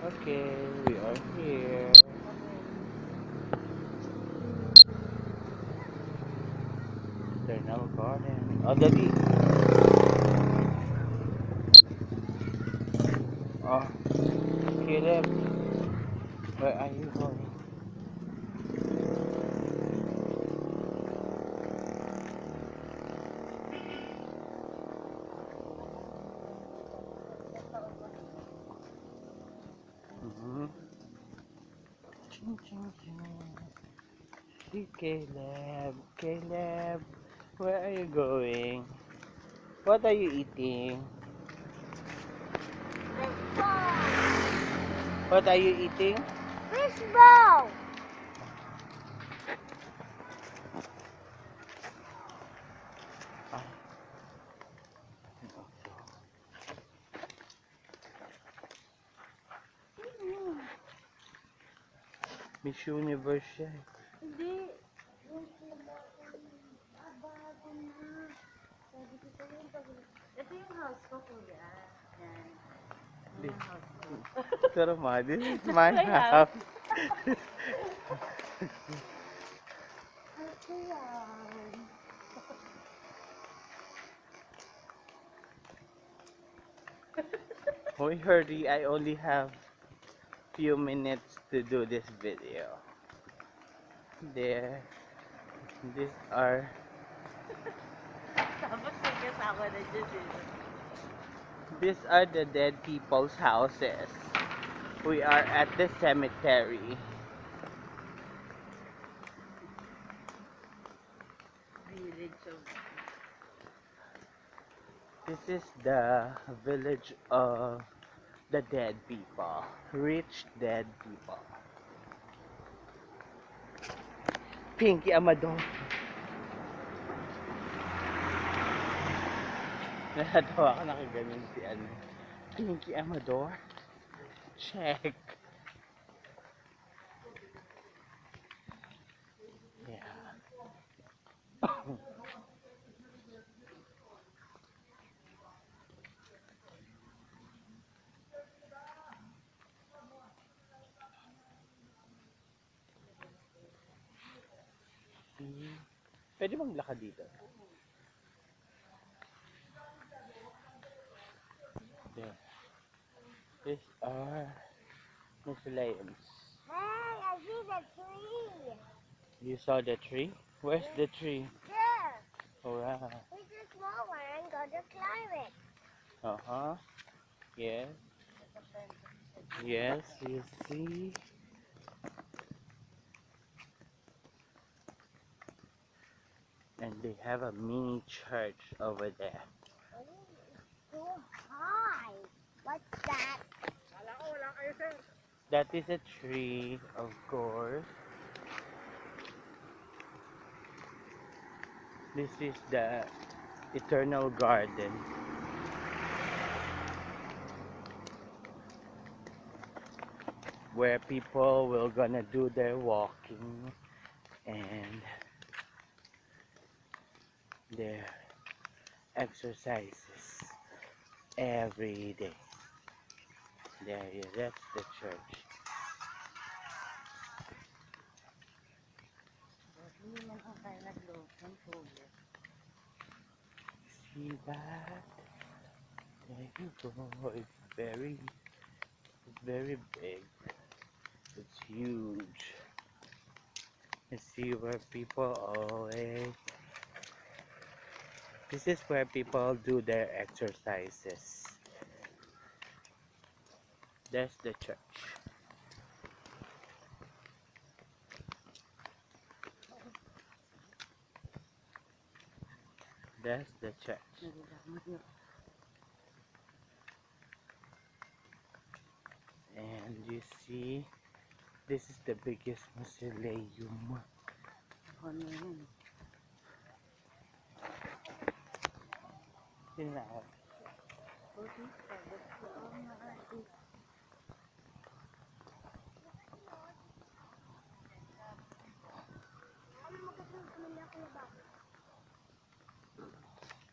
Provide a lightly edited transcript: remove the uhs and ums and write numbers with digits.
Okay, we are here. Eternal Garden. Oh, dali. Oh, Caleb, where are you going? Ching, ching, ching. See Caleb. Caleb, where are you going? What are you eating? What are you eating? Fish ball. Ah, Miss Universe siya. Hindi. Bago na. Sabi ko sa'yo yung ito yung house ko, kuya. Yan. Yan yung house ko. Pero ma, this is my house. Ito yan. Hoy, hurry, I only have few minutes to do this video. There, these are Tapos may kasama na dyan eh. these are the dead people's houses. We are at the cemetery. Village of... This is the village of the dead people, rich dead people. Pinky Amador. Natawa ako nakaganon si ano. Pinky Amador. Check. Yeah. Pwede bang lakad dito? There. These are mausoleums. Hey, I see the tree. You saw the tree? Where's the tree? There. Oh, wow. It's a small one. I'm going to climb it. Uh-huh. Yes. Yes, you see. And they have a mini church over there. Oh, it's so high. What's that? That is a tree, of course. This is the Eternal Garden. Where people will gonna do their walking and their exercises every day. There, yeah, that's the church. Hindi man ako tayo nag-load ng tubig. See that? There you go. It's very big. It's huge. You see where people always. This is where people do their exercises. That's the church. That's the church. And you see, this is the biggest mausoleum. Ano yun? Yun na ako. Ano magkakaroon kami na ako na ba?